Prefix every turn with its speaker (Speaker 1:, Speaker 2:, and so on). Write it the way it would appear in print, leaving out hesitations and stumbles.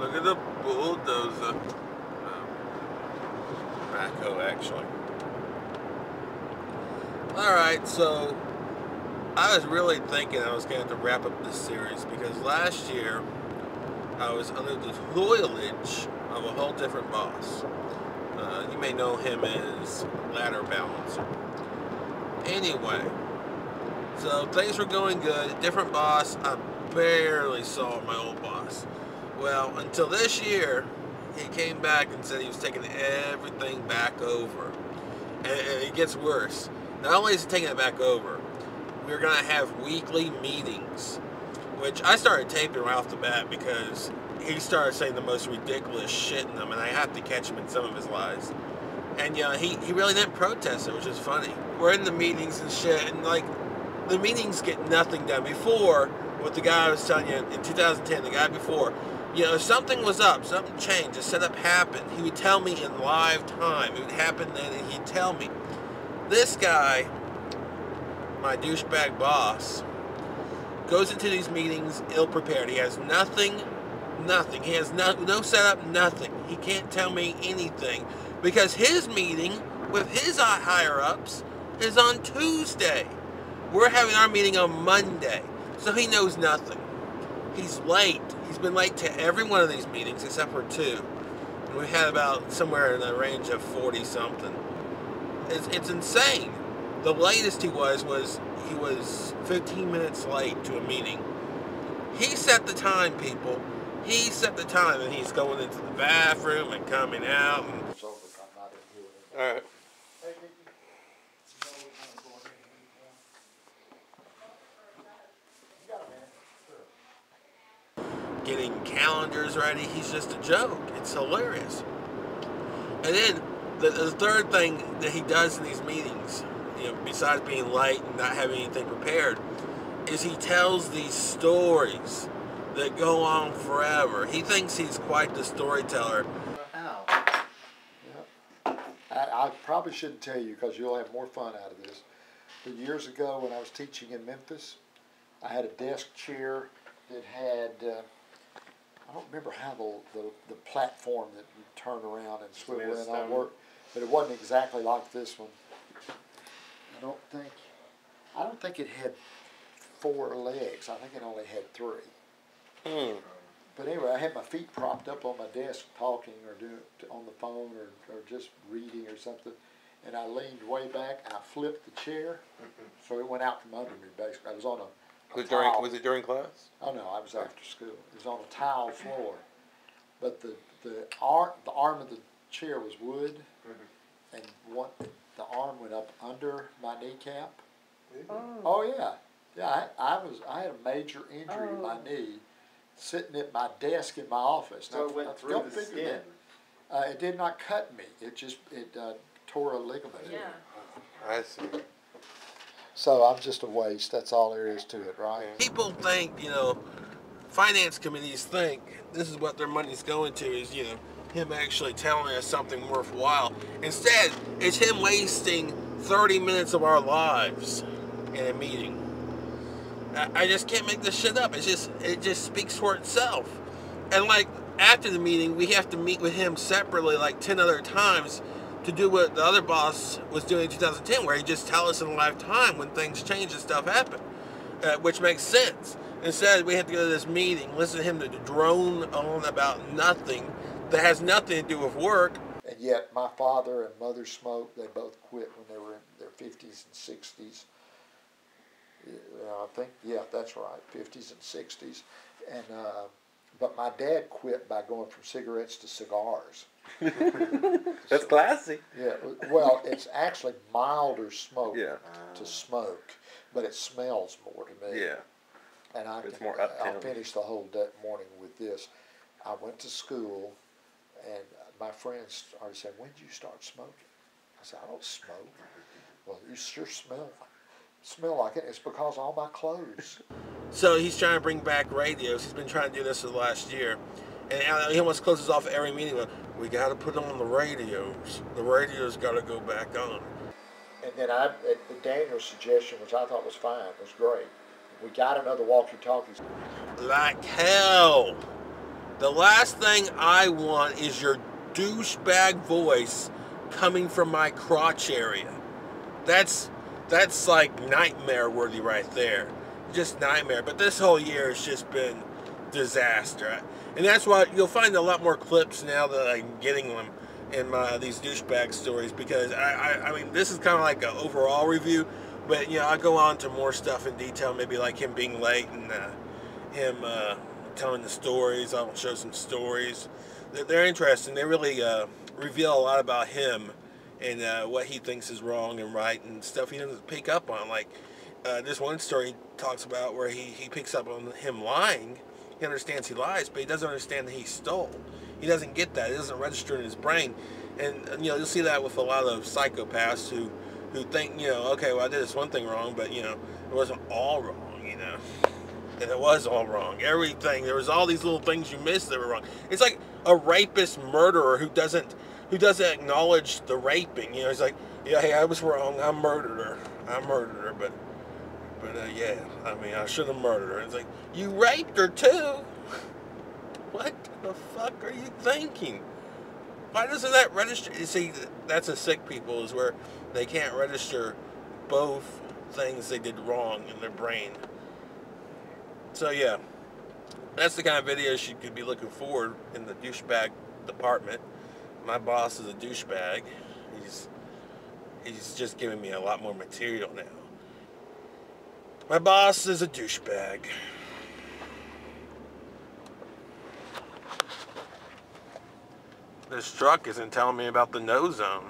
Speaker 1: Look at the bulldozer. Backhoe, actually. Alright, so I was really thinking I was going to have to wrap up this series because last year I was under the tutelage of a whole different boss. You may know him as Ladder Balancer. Anyway, so things were going good. Different boss. I barely saw my old boss. Well, until this year, he came back and said he was taking everything back over. And it gets worse. Not only is he taking it back over, we're going to have weekly meetings, which I started taping right off the bat because he started saying the most ridiculous shit in them, and I have to catch him in some of his lies. And yeah, he really didn't protest it, which is funny. We're in the meetings and shit, and like, the meetings get nothing done. Before, with the guy I was telling you, in 2010, the guy before, you know, if something was up, something changed, a setup happened, he would tell me in live time. It would happen then, and he'd tell me. This guy, my douchebag boss, goes into these meetings ill-prepared. He has nothing. He has no setup, nothing. He can't tell me anything because his meeting with his higher-ups is on Tuesday. We're having our meeting on Monday, so he knows nothing. He's late. He's been late to every one of these meetings except for 2. And we had about somewhere in the range of 40-something. It's insane. The latest he was 15 minutes late to a meeting. He set the time, people. He set the time, and he's going into the bathroom and coming out. And... All right. Getting calendars ready. He's just a joke. It's hilarious. And then the third thing that he does in these meetings, you know, besides being late and not having anything prepared, is he tells these stories that go on forever. He thinks he's quite the storyteller.
Speaker 2: I probably shouldn't tell you because you'll have more fun out of this. But years ago when I was teaching in Memphis, I had a desk chair that had, I don't remember how the platform that you turn around and swivel in all worked, but it wasn't exactly like this one. I don't think it had 4 legs. I think it only had 3. But anyway, I had my feet propped up on my desk talking or doing on the phone or just reading or something. And I leaned way back and I flipped the chair. So it went out from under me basically. I was on a tile.
Speaker 1: Was it during class?
Speaker 2: Oh no, I was after school. It was on a tile floor. But the arm of the chair was wood, and the arm went up under my kneecap. Oh yeah. I had a major injury to my knee sitting at my desk in my office.
Speaker 3: So it went through the skin?
Speaker 2: It did not cut me. It tore a ligament.
Speaker 4: Yeah.
Speaker 1: I see.
Speaker 2: So I'm just a waste. That's all there is to it, right?
Speaker 1: People think, you know, finance committees think this is what their money's going to, is, you know, him actually telling us something worthwhile. Instead, it's him wasting 30 minutes of our lives in a meeting. I just can't make this shit up. It just speaks for itself. And like after the meeting, we have to meet with him separately like 10 other times to do what the other boss was doing in 2010, where he just tell us in live time when things change and stuff happen, which makes sense. Instead, we have to go to this meeting, listen to him to drone on about nothing that has nothing to do with work.
Speaker 2: And yet my father and mother smoked. They both quit when they were in their 50s and 60s. I think, yeah, that's right, 50s and 60s. And but my dad quit by going from cigarettes to cigars.
Speaker 1: That's classy.
Speaker 2: Yeah, well, it's actually milder smoke to smoke, but it smells more to me.
Speaker 1: Yeah.
Speaker 2: And I'll finish the whole morning with this. I went to school, and my friends started saying, "When did you start smoking?" I said, "I don't smoke." "Well, you sure smell like it." "It's because of all my clothes."
Speaker 1: So he's trying to bring back radios. He's been trying to do this for the last year. And he almost closes off every meeting with, "We got to put on the radios. The radios got to go back on."
Speaker 2: And then Daniel's suggestion, which I thought was fine, was great. We got another walkie-talkie.
Speaker 1: Like hell. The last thing I want is your douchebag voice coming from my crotch area. That's like nightmare worthy right there. Just nightmare. But this whole year has just been disaster. And that's why you'll find a lot more clips now that I'm getting them in these douchebag stories, because I mean, this is kind of like an overall review, but you know, I go on to more stuff in detail, maybe like him being late and him telling the stories. I'll show some stories. They're interesting. They really reveal a lot about him and what he thinks is wrong and right and stuff he doesn't pick up on. Like this one story he talks about where he picks up on him lying. He understands he lies, but he doesn't understand that he stole. He doesn't get that. It doesn't register in his brain. And you know, you'll see that with a lot of psychopaths who think, you know, okay, well, I did this one thing wrong, but you know, it wasn't all wrong, you know. And it was all wrong. Everything. There was all these little things you missed that were wrong. It's like a rapist murderer who doesn't acknowledge the raping. You know, he's like, yeah, hey, I was wrong. I murdered her, but yeah, I mean, I should have murdered her. It's like, you raped her too. What the fuck are you thinking? Why doesn't that register? You see, that's a sick people, is where they can't register both things they did wrong in their brain. So yeah, that's the kind of videos you could be looking for in the douchebag department. My boss is a douchebag. He's just giving me a lot more material now. My boss is a douchebag. This truck isn't telling me about the no zone.